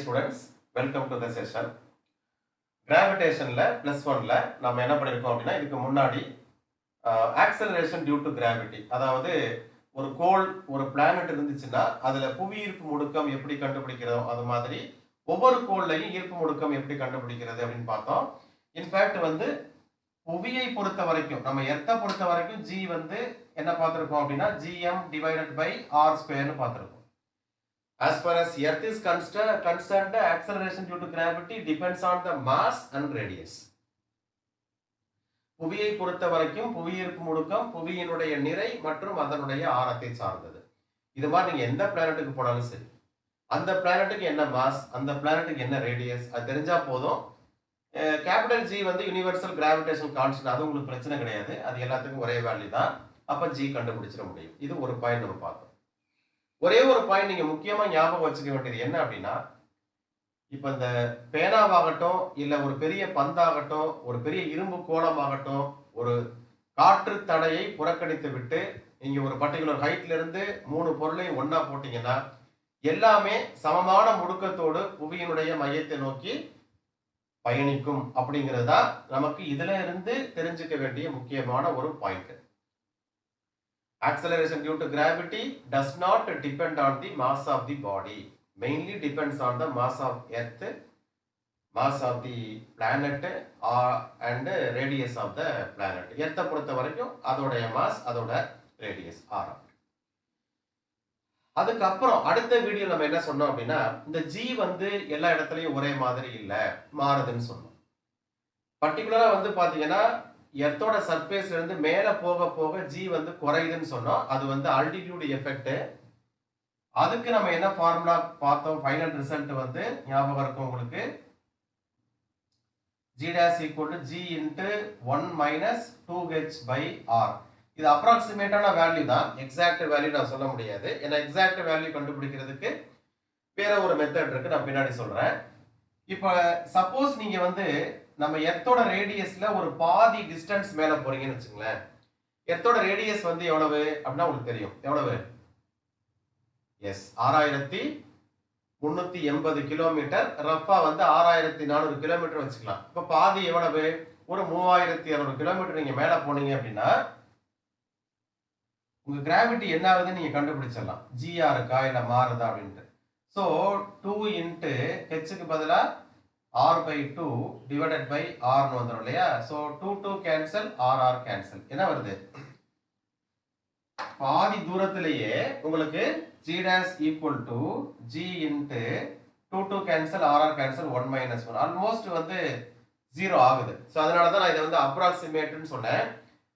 students, welcome to the session. Gravitationல +1ல நாம என்ன பண்ணிருக்கோம் அப்படின்னா இதுக்கு முன்னாடி acceleration due to gravity, அதாவது ஒரு கோள் ஒரு பிளானட் இருந்துச்சுன்னா அதுல புவியீர்ப்பு முடுக்கம் எப்படி கண்டுபிடிக்கிறதோ அது மாதிரி ஒவ்வொரு கோள்லையும் ஈர்ப்பு முடுக்கம் எப்படி கண்டுபிடிக்கிறது அப்படின்னு பார்த்தோம். இன்ஃபேக்ட் வந்து புவியை பொறுத்த வரைக்கும் நம்ம எர்த்தை பொறுத்த வரைக்கும் g வந்து என்ன பார்த்திருக்கோம் அப்படின்னா gm divided by r square னு பார்த்திருக்கோம். As far as Earth is concerned, the acceleration due to gravity depends on the mass and radius. புவியை பொறுத்த வரைக்கும் புவியீர்ப்பு முடுக்கம் புவியினுடைய நிறை மற்றும் அதனுடைய ஆரத்தை சார்ந்தது. இது மாதிரி நீங்க எந்த பிளானட்டுக்கு போனாலும் சரி, அந்த பிளானட்டுக்கு என்ன மாஸ், அந்த பிளானட்டுக்கு என்ன ரேடியஸ், அது தெரிஞ்சா போதும். கேபிட்டல் G வந்து யூனிவர்சல் கிராவிடேஷன் கான்ஸ்டன்ட், அது உங்களுக்கு பிரச்சனை கிடையாது, அது எல்லாத்துக்கும் ஒரே வேல்யூ தான். அப்ப G கண்டுபிடிச்சிட முடியும். இது ஒரு பாயிண்ட் நம்ம பார்த்தோம். ஒரே ஒரு பாயிண்ட் நீங்க முக்கியமா ஞாபகம் வச்சுக்க வேண்டியது என்ன அப்படின்னா, இப்ப இந்த பேனாவாகட்டும் இல்ல ஒரு பெரிய பந்தாகட்டும் ஒரு பெரிய இரும்பு கோளமாகட்டும் ஒரு காற்று தடையை புறக்கணித்து விட்டு நீங்க ஒரு பர்டிகுலர் ஹைட்ல இருந்து 3 பொருளையும் ஒன்னா போட்டீங்கன்னா எல்லாமே சமமான முடுக்கத்தோடு புவியினுடைய மையத்தை நோக்கி பயணிக்கும் அப்படிங்கிறது தான் நமக்கு இதுல இருந்து தெரிஞ்சுக்க வேண்டிய முக்கியமான ஒரு point. Acceleration due to gravity does not depend on the mass of the body, mainly depends on the mass of Earth, mass of the planet and radius of the planet. Earth பொறுத்த வரைக்கும் அதோட mass அதோட radius ஆரம். அதுக்கு அப்புறம் அடுத்த video நம்ம என்ன சொன்னோம் அப்படின்னா, இந்த G வந்து எல்லா இடத்துலயும் ஒரே மாதிரி இல்ல, மாறுதுன்னு சொன்னோம். பர்టిక్యులரா வந்து பாத்தீங்கன்னா எர்த்தோட சர்ஃபேஸ்ல இருந்து மேல போக போக G வந்து குறையுதுன்னு சொன்னோம். அது வந்து ஆல்டிடியூட் எஃபெக்ட். அதுக்கு நம்ம என்ன ஃபார்முலா பார்த்தோம், ஃபைனல் ரிசல்ட் வந்து ஞாபகம் இருக்கும் உங்களுக்கு. G dash equal to G into 1 minus 2h by r. இது அப்ராக்சிமேட்டான வேல்யூ தான், எக்ஸாக்ட் வேல்யூ நான் சொல்ல முடியாது. ஏன்னா எக்ஸாக்ட் வேல்யூ கண்டுபிடிக்கிறதுக்கு வேற ஒரு மெத்தட் இருக்கு, நான் பின்னாடி சொல்றேன். இப்போ சப்போஸ் நீங்க வந்து நம்ம எர்த்தோட ரேடியஸ்ல ஒரு பாதி டிஸ்டன்ஸ் மேல போறீங்கன்னு வச்சுங்களேன். எர்த்தோட ரேடியஸ் வந்து எவ்வளவு அப்படின்னா உங்களுக்கு தெரியும், எவ்வளவு? S, 6380 kilometre. ரஃபா வந்து 6400 கிலோமீட்டர் வச்சுக்கலாம். இப்ப பாதி எவ்வளவு? ஒரு 3200 கிலோமீட்டர் நீங்க மேல போனீங்க அப்படின்னா உங்க கிராவிட்டி என்ன ஆகுதுன்னு நீங்க கண்டுபிடிச்சிடலாம். ஜிஆ இருக்கா இல்ல மாறுதா அப்படின்ட்டு. சோ 2 இன்ட்டு ஹெச்சுக்கு பதிலா r by 2 divided by r னு வந்துரும் இல்லையா? So 2 cancel, r cancel. என்ன வருது? பாதி தூரத்திலேயே உங்களுக்கு g dash equal to g into 2 cancel, r cancel, 1 minus 1 almost வந்து 0 ஆகுது. சோ அதனால தான் நான் இதை வந்து அப்ராக்சிமேட்னு சொன்னேன்.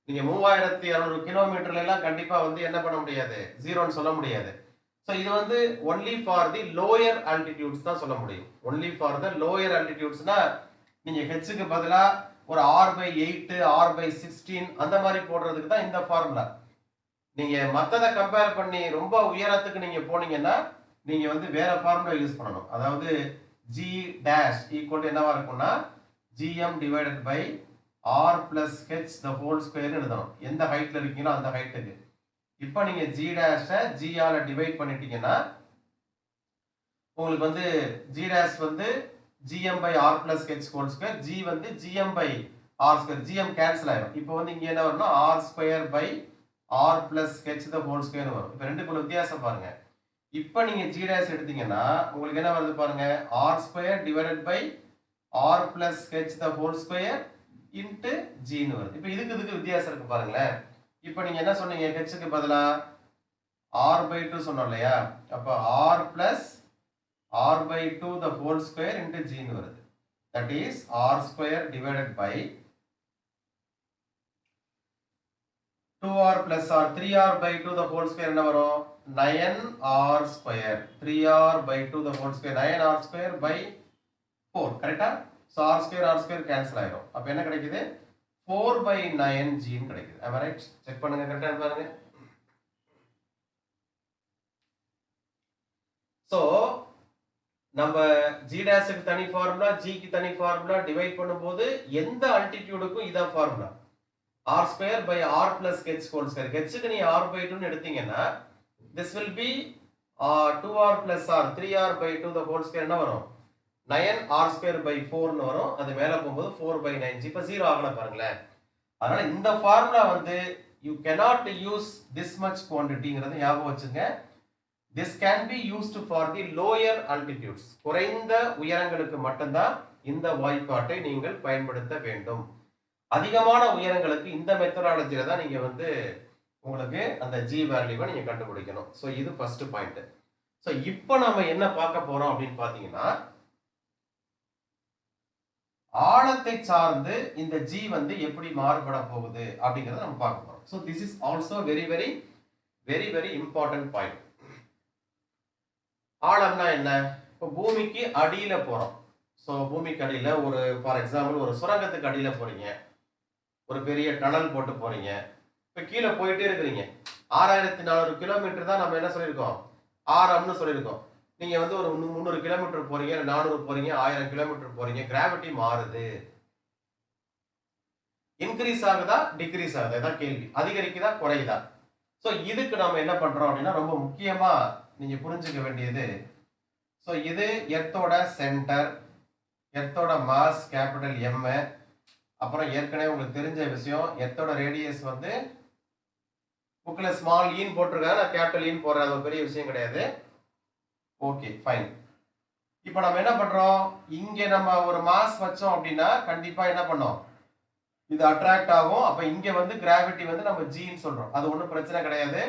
நீங்க 3200 கிலோமீட்டர்ல எல்லாம் கண்டிப்பா வந்து என்ன பண்ண முடியாது, 0ன்னு சொல்ல முடியாது. So இது வந்து only for the lower altitudes தான் சொல்ல முடியும். only for the lower altitudes னா நீங்க h க்கு பதிலா ஒரு r by 8, r by 16 அந்த மாதிரி போடுறதுக்கு தான் இந்த ஃபார்முலா. நீங்க மத்தத கம்பேர் பண்ணி ரொம்ப உயரத்துக்கு நீங்க போனீங்கன்னா நீங்க வந்து வேற ஃபார்முலா யூஸ் பண்ணணும். அதாவது g dash equal to என்னவா இருக்கும்னா gm divided by r plus h the whole square எழுதணும். எந்த ஹைட்ல இருக்கீங்களோ அந்த ஹைட்டுக்கு. இப்போ நீங்க g dash g ஆல டிவைட் பண்ணிட்டீங்கன்னா உங்களுக்கு வந்து g dash வந்து gm by r plus h whole square, g வந்து gm by r square, gm cancel ஆயிடும். இப்போ வந்து இங்க என்ன வரும்னா r square by r plus h the whole square வரும். இப்போ ரெண்டுக்குள்ள வித்தியாசம் பாருங்க. இப்போ நீங்க g dash எடுத்தீங்கன்னா உங்களுக்கு என்ன வருது பாருங்க, r square divided by r plus h the whole square into g ன்னு வருது. இப்போ இதுக்கு வித்தியாசம் இருக்கு பாருங்களேன். இப்போ நீங்க என்ன சொன்னீங்க, h க்கு பதிலா r by 2 சொன்னோம் இல்லையா? அப்ப r plus r by 2 the whole square into g ன்னு வருது. That is r square divided by 2r plus r, 3r by 2 the whole square என்ன வரும்? 9r square, 3r by 2 the whole square, 9r square by 4. கரெக்ட்டா? So r square cancel ஆயிடும். அப்ப என்ன கிடைக்குது? 4 by 9 g ன்னு கிடைக்குது. Am I right? செக் பண்ணுங்க, கரெக்ட்டா பாருங்க. சோ நம்ம g dash க்கு தனி ஃபார்முலா, g க்கு தனி ஃபார்முலா, டிவைட் பண்ணும்போது எந்த ஆல்டிடியூடுக்கும் இதான் formula. r square by r plus h whole square. h க்கு நீ r by 2 ன்னு எடுத்தீங்கன்னா this will be 2r plus r, 3r by 2 the whole square என்ன வரும்? 9r²/4 வரும். அது மேல போகும்போது 4/9. இப்ப 0 ஆகல பாருங்களேன். அதனால இந்த ஃபார்முலா வந்து you cannot use this much quantityங்கிறத ஞாபகம் வச்சுங்க. This can be used for the lower altitudes. குறைந்த உயரங்களுக்கு மட்டும்தான் இந்த வாய்ப்பாட்டை நீங்கள் பயன்படுத்த வேண்டும். அதிகமான உயரங்களுக்கு இந்த மெத்தடாலஜில தான் நீங்க வந்து உங்களுக்கு அந்த G வேல்யூவை நீங்க கண்டுபிடிக்கணும். சோ இது ஃபர்ஸ்ட் பாயிண்ட். சோ இப்போ நாம என்ன பார்க்க போறோம் அப்படின்னு பாத்தீங்கன்னா, ஆழத்தை சார்ந்து இந்த G வந்து எப்படி மாறுபட போகுது அப்படிங்கறத நம்ம பார்க்க போறோம். So this is also very important point. ஆழம்னா என்ன? இப்போ பூமிக்கு அடியில போறோம். சோ பூமிக்கு அடியில ஒரு ஃபார் எக்ஸாம்பிள் ஒரு சுரங்கத்துக்கு அடியில போறீங்க. ஒரு பெரிய டனல் போட்டு போறீங்க. இப்ப கீழே போயிட்டே இருக்கிறீங்க. 6400 கிலோமீட்டர் தான் நம்ம என்ன சொல்லியிருக்கோம், ஆரம்னு சொல்லியிருக்கோம். நீங்க வந்து ஒரு 300 கிலோமீட்டர் போறீங்க, 400 போறீங்க, 1000 கிலோமீட்டர் போறீங்க. கிராவிட்டி மாறுது. இன்க்ரீஸ் ஆகுதா டிக்ரீஸ் ஆகுதா? இதான் கேள்வி. அதிகரிக்குதா குறையுதா? சோ இதுக்கு நாம என்ன பண்றோம் அப்படின்னா, ரொம்ப முக்கியமா நீங்க புரிஞ்சுக்க வேண்டியது, சோ இது எர்த்தோட சென்டர், எர்த்தோட மாஸ் கேபிட்டல் M. அப்புறம் ஏற்கனவே உங்களுக்கு தெரிஞ்ச விஷயம், எர்த்தோட ரேடியஸ் வந்து புக்ல ஸ்மால் ஈன்னு போட்டிருக்காங்க, நான் கேபிட்டல் ஈன்னு போடுறேன். அது ஒரு பெரிய விஷயம் கிடையாது. Okay fine. இப்போ நம்ம என்ன பண்றோம், இங்க நம்ம ஒரு மாஸ் வச்சோம் அப்படின்னா கண்டிப்பா என்ன பண்ணோம், இது அட்ராக்ட் ஆகும். அப்ப இங்க வந்து கிராவிட்டி வந்து நம்ம Gன்னு சொல்றோம். அது ஒன்றும் பிரச்சனை கிடையாது.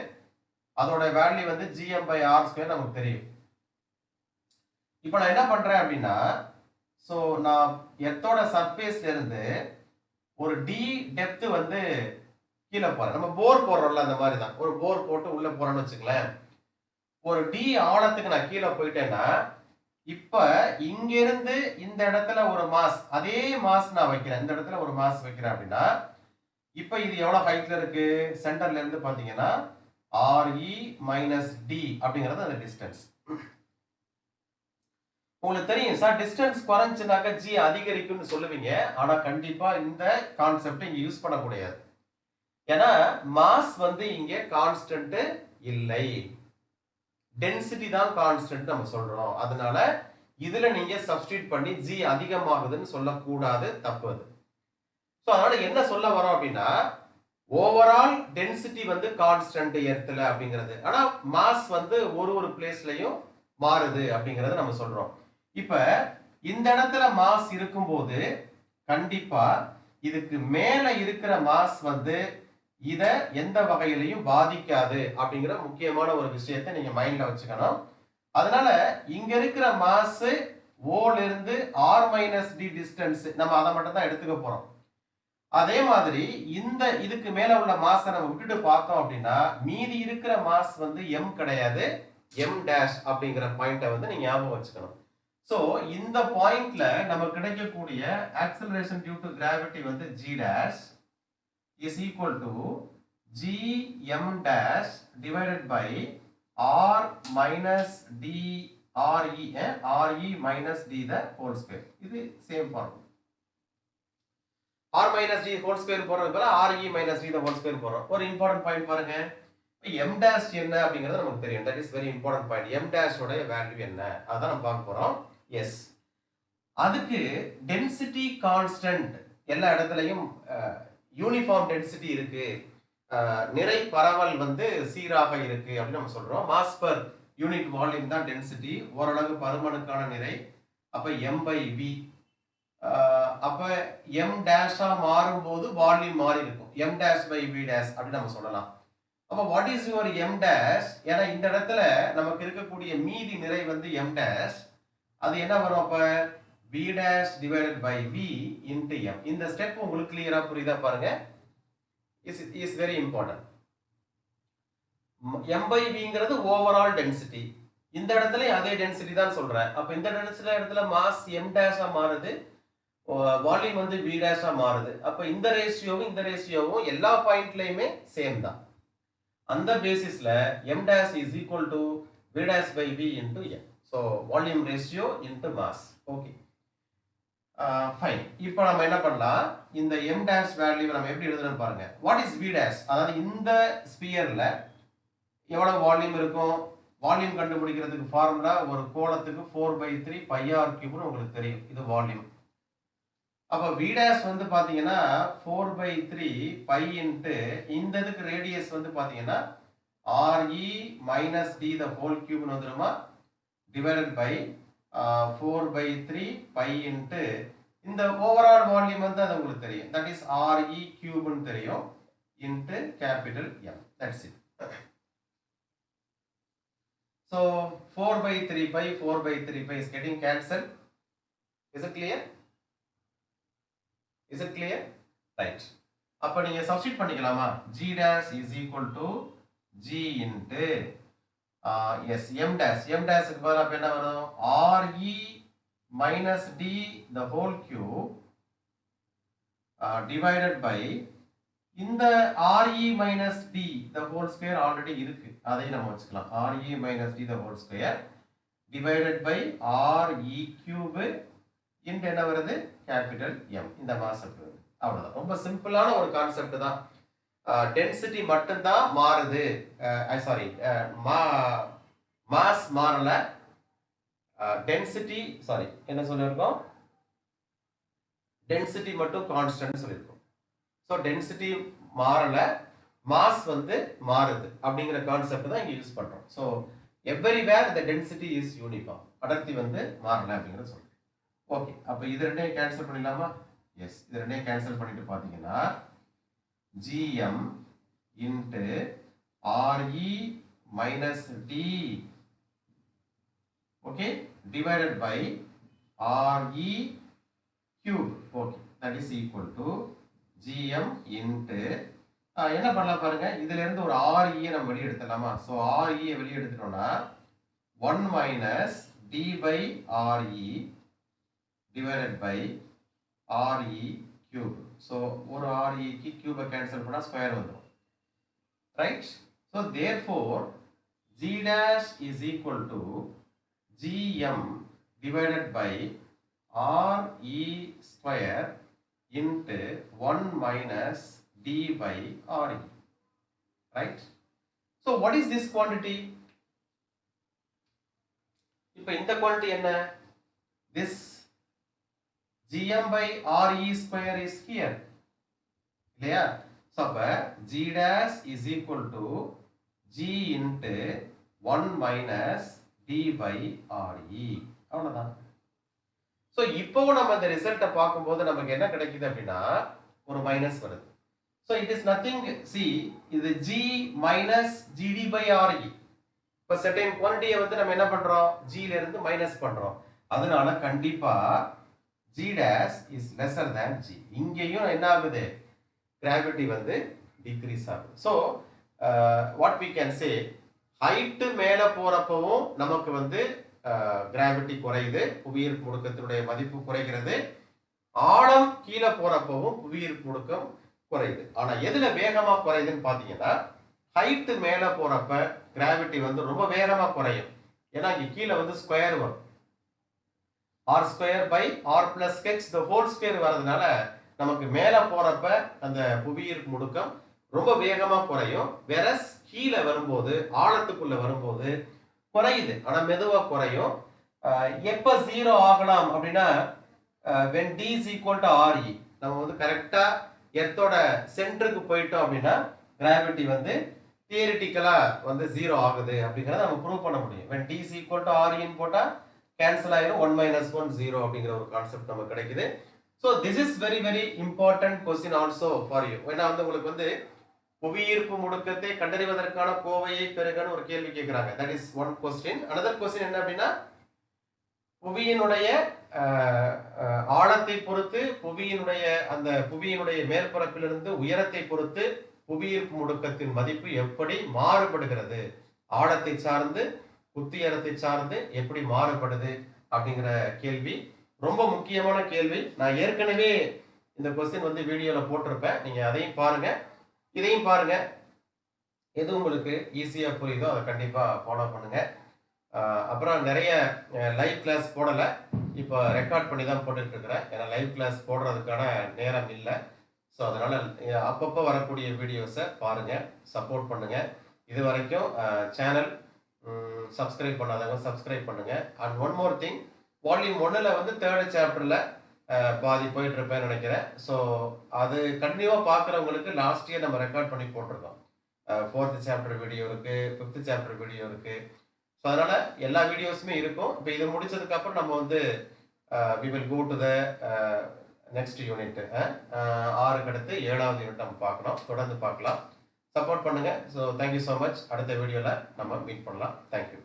அதோட வேல்யூ வந்து Gm/r² நமக்கு தெரியும். இப்போ நான் என்ன பண்றேன் அப்படின்னா, சோ நான் எர்த்தோட சர்ஃபேஸ்ல இருந்து ஒரு D டெப்த் வந்து கீழே போறேன். நம்ம போர் போடுறோம்ல, அந்த மாதிரி தான். ஒரு போர் போட்டு உள்ள போறோம்னு வச்சுங்களேன். ஒரு D ஆழத்துக்கு நான் கீழே போயிட்டேன்னா, இப்ப இங்க இருந்து இந்த இடத்துல ஒரு மாஸ், அதே மாஸ் நான் வைக்கிறேன். இந்த இடத்துல ஒரு மாஸ் வைக்கிறேன் அப்படின்னா, இப்ப இது எவ்வளவு ஹைட்ல இருக்கு? சென்டர்ல இருந்து பாத்தீங்கன்னா RE - D அப்படிங்கிறது அந்த டிஸ்டன்ஸ். உங்களுக்கு தெரியும் சார், டிஸ்டன்ஸ் குறைஞ்சுனாக்க G அதிகரிக்கும்னு சொல்லுவீங்க. ஆனா கண்டிப்பா இந்த கான்செப்ட் இங்க யூஸ் பண்ண முடியாது. ஏன்னா மாஸ் வந்து இங்க கான்ஸ்டன்ட் இல்லை, டென்சிட்டி தான் கான்ஸ்டன்ட் நம்ம சொல்றோம். அதனால இதுல நீங்க சப்ஸ்டிட்யூட் பண்ணி G அதிகமாகுதுன்னு சொல்லக்கூடாது, தப்பு அது. சோ அதனால என்ன சொல்ல வரோம் அப்படின்னா, ஓவரால் டென்சிட்டி வந்து கான்ஸ்டன்ட் எர்த்ல அப்படிங்கிறது. ஆனா மாஸ் வந்து ஒரு பிளேஸ்லயும் மாறுது அப்படிங்கறத நம்ம சொல்றோம். இப்ப இந்த இடத்துல மாஸ் இருக்கும்போது கண்டிப்பா இதுக்கு மேல இருக்கிற மாஸ் வந்து இத எந்த வகையிலையும் பாதிக்காது அப்படிங்கிற முக்கியமான ஒரு விஷயத்தை நீங்க மைண்ட்ல வச்சுக்கணும். அதனால இங்க இருக்கிற மாஸ் ஓல இருந்து R - D டிஸ்டன்ஸ் நம்ம அதை மட்டும் தான் எடுத்துக்க போறோம். அதே மாதிரி இந்த இதுக்கு மேல உள்ள மாஸ் நம்ம விட்டுட்டு பார்த்தோம் அப்படின்னா, மீதி இருக்கிற மாஸ் வந்து M கிடையாது, M டேஷ் அப்படிங்கிற பாயிண்ட வந்து நீங்க ஞாபகம் வச்சுக்கணும். சோ இந்த பாயிண்ட்ல நமக்கு கிடைக்கக்கூடிய ஆக்சலரேஷன் டியூ டு கிராவிட்டி வந்து G dash is equal to Gm dash divided by R minus D RE minus D the whole square. இது same formula. R minus D whole square போறது போல RE minus D the whole square போறோம். ஒரு important point பாருங்க. M dash என்ன அப்படிங்கிறது நமக்கு தெரியும். That is very important point. M dash ஓட வேல்யூ என்ன அதான் நம்ம பார்க்க போறோம். எஸ், அதுக்கு டென்சிட்டி கான்ஸ்டன்ட் எல்லா இடத்துலயும் யூனிஃபார்ம் டென்சிட்டி இருக்கு, நிறை பரவல் வந்து சீராக இருக்கு அப்படின்னு நம்ம சொல்றோம். மாஸ் பர் யூனிட் வால்யூம் தான் டென்சிட்டி, ஓரளவு பருமனுக்கான நிறை. அப்ப M/V, அப்ப M டேஷா மாறும்போது வால்யூம் மாறி இருக்கும். M dash by V dash அப்படின்னு நம்ம சொல்லலாம். அப்ப what is your M dash? ஏன்னா இந்த இடத்துல நமக்கு இருக்கக்கூடிய மீதி நிறை வந்து M dash. அது என்ன வரும்? அப்ப V dash divided by V into M. இந்த ஸ்டெப் உங்களுக்கு கிளியரா புரியுதா பாருங்க. is very important. M/Vங்கிறது ஓவரால் டென்சிட்டி. இந்த இடத்துல அதே டென்சிட்டி தான் சொல்றேன். அப்ப இந்த இடத்துல மாஸ் M டேஷா மாறுது, வால்யூம் வந்து V டேஷா மாறுது. அப்ப இந்த ரேஷியோவும் எல்லா பாயிண்ட்லயுமே சேம் தான். அந்த பேசிஸ்ல M dash is equal to V dash by V into M. So volume ratio into mass. Okay. Fine. இப்போ நம்ம என்ன பண்ணலாம், இந்த M dash வேல்யூ நம்ம எப்படி எழுதணும்னு பாருங்க. What is V dash? அதாவது இந்த ஸ்பியர்ல எவ்வளவு வால்யூம் இருக்கும்? வால்யூம் கண்டுபிடிக்கிறதுக்கு ஃபார்முலா ஒரு கோளத்துக்கு 4/3 பை ஆர் கியூப்னு உங்களுக்கு தெரியும். இது வால்யூம். அப்ப v dash வந்து பாத்தீங்கன்னா 4/3 பை இன்ட்டு இந்த இதுக்கு ரேடியஸ் வந்து பாத்தீங்கன்னா re minus d the whole cube வந்துருமா divided by 4/3 பை இன்ட்டு இந்த ஓவரால் வால்யூம் வந்து அது உங்களுக்கு தெரியும். that is re cube னு தெரியும் into capital M. That's it. So 4/3 pi 4/3 pi is getting cancelled. Is it clear? Is it clear? Right. அப்ப நீங்க சப்ஸ்டிட் பண்ணிக்கலாமா? g dash is equal to g into yes m dash. m dash க்கு பதிலா அப்ப என்ன வரும்? re minus d the whole cube divided by இந்த re minus d the whole square already இருக்கு. அதை நம்ம வச்சுக்கலாம். re minus d the whole square divided by re cube into என்ன வருது? capital M. இந்த மாசத்துக்கு அவ்வளவுதான். ரொம்ப சிம்பிளான ஒரு கான்செப்ட் தான். டென்சிட்டி மட்டும் தான் மாறுது. சாரி மாஸ் மாறல. டென்சிட்டி சாரி என்ன சொல்லிருக்கோம்? டென்சிட்டி மட்டும் கான்ஸ்டன்ட் சொல்லிருக்கோம். சோ டென்சிட்டி மாறல, மாஸ் வந்து மாறுது அப்படிங்கிற கான்செப்ட் தான் இங்க யூஸ் பண்றோம். So எவரிவேர் the density is uniform. அடர்த்தி வந்து மாறல அப்படிங்கறது சொல்றோம். ஓகே, அப்ப இது ரெண்டையும் கேன்சல் பண்ணிடலாமா? எஸ், இது ரெண்டையும் கேன்சல் பண்ணிட்டு பாத்தீங்கன்னா gm into re minus d okay divided by re cube. Okay, that is equal to gm into என்ன பண்ணலாம் பாருங்க, இதுல இருந்து ஒரு re நம்ம வெளிய எடுத்துடலாமா? சோ re வெளிய எடுத்துட்டோம்னா 1 minus d by re divided by re cube. So ஒரு re க்கு cube cancel பண்ணா ஸ்கொயர் வந்துரும். Right? So therefore g dash is equal to gm divided by re square into 1 minus d by re. Right? So what is this quantity? இப்போ இந்த quantity என்ன? This gm by re square is here. இல்லையா? So g dash is equal to g into 1 minus d by re. அவ்வளவுதான். So இப்போ நம்ம இந்த ரிசல்ட்ட பாக்கும்போது நமக்கு என்ன கிடைக்குது அப்படினா ஒரு மைனஸ் வருது. So it is nothing, see இது g minus gd by re. இப்போ certain quantity வந்து நம்ம என்ன பண்றோம்? g ல இருந்து மைனஸ் பண்றோம். அதனால கண்டிப்பா g dash is lesser than g. இங்கேயும் என்ன ஆகுது? gravity வந்து decrease ஆகுது. So what we can say, height மேல போறப்பவும் நமக்கு வந்து gravity குறையுது, புவியீர்ப்பு முடுக்கத்தினுடைய மதிப்பு குறைகிறது. ஆழம் கீழ போறப்பவும் புவியீர்ப்பு முடுக்கம் குறையுது. ஆனா எதுல வேகமா குறையுதுன்னு பாத்தீங்கன்னா height மேல போறப்ப gravity வந்து ரொம்ப வேகமா குறையும். ஏன்னா இங்க கீழ வந்து ஸ்கொயர் வரும். r square by r plus h the whole square வரதுனால நமக்கு மேல போறப்ப அந்த புவியீர்ப்பு முடுக்கம் ரொம்ப வேகமா குறையும். whereas கீழ வரும்போது ஆழத்துக்குள்ள வரும்போது குறையுது, ஆனா மெதுவா குறையும். எப்ப 0 ஆகலாம் அப்படின்னா when d is equal to re, நம்ம வந்து கரெக்ட்டா எர்த்தோட சென்டருக்கு போயிட்டோம் அப்படின்னா gravity வந்து தியரிட்டிக்கலா வந்து 0 ஆகுது அப்படிங்கறத நம்ம ப்ரூவ் பண்ண முடியும். when d is equal to re ன்னு போட்டா கேன்சல் ஆயிரும், 1 minus 1 0 அப்படிங்கிற ஒரு கான்செப்ட் நமக்கு கிடைக்குது. So this is very important question also for you. ஏன்னா வந்து உங்களுக்கு வந்து புவியீர்ப்பு முடுக்கத்தை கண்டறிவதற்கான கோவையை பெறுகன்னு ஒரு கேள்வி கேக்குறாங்க. that is one question. another question என்ன அப்படின்னா புவியினுடைய ஆழத்தை பொறுத்து, புவியினுடைய அந்த புவியினுடைய மேற்பரப்பிலிருந்து உயரத்தை பொறுத்து புவியீர்ப்பு முடுக்கத்தின் மதிப்பு எப்படி மாறுபடுகிறது, ஆழத்தை சார்ந்து புத்தியரத்தை சார்ந்து எப்படி மாறுபடுது அப்படிங்கிற கேள்வி ரொம்ப முக்கியமான கேள்வி. நான் ஏற்கனவே இந்த क्वेश्चन வந்து வீடியோல போட்டிருப்பேன், நீங்க அதையும் பாருங்க இதையும் பாருங்க. எது உங்களுக்கு ஈஸியா புரியுதோ அதை கண்டிப்பா ஃபாலோ பண்ணுங்க. அப்புறம் நிறைய லைவ் கிளாஸ் போடல, இப்போ ரெக்கார்ட் பண்ணி தான் போட்டுட்டு இருக்கிறேன். ஏன்னா லைவ் கிளாஸ் போடுறதுக்கான நேரம் இல்லை. ஸோ அதனால அப்பப்போ வரக்கூடிய வீடியோஸை பாருங்க, சப்போர்ட் பண்ணுங்க. இது வரைக்கும் சேனல் சப்ஸ்கிரைப் பண்ணாதவங்க சப்ஸ்கிரைப் பண்ணுங்க. And one more thing, volume 1ல வந்து 3rd சாப்டர்ல பாதி போயிட்டு இருப்பேன்னு நினைக்கிறேன். ஸோ அது கண்டினியூவாக பார்க்குறவங்களுக்கு லாஸ்ட் இயர் நம்ம ரெக்கார்ட் பண்ணி போட்டிருக்கோம். 4th சாப்டர் வீடியோ இருக்கு, 5th சாப்டர் வீடியோ இருக்கு. ஸோ அதனால எல்லா வீடியோஸுமே இருக்கும். இப்போ இது முடிச்சதுக்கு அப்புறம் நம்ம வந்து we will go to the next unit. 6க்கு அடுத்து 7வது யூனிட் நம்ம பார்க்கணும். தொடர்ந்து பார்க்கலாம். சப்போர்ட் பண்ணுங்க. So thank you so much. அடுத்த வீடியோவில் நம்ம மீட் பண்ணலாம். தேங்க்யூ.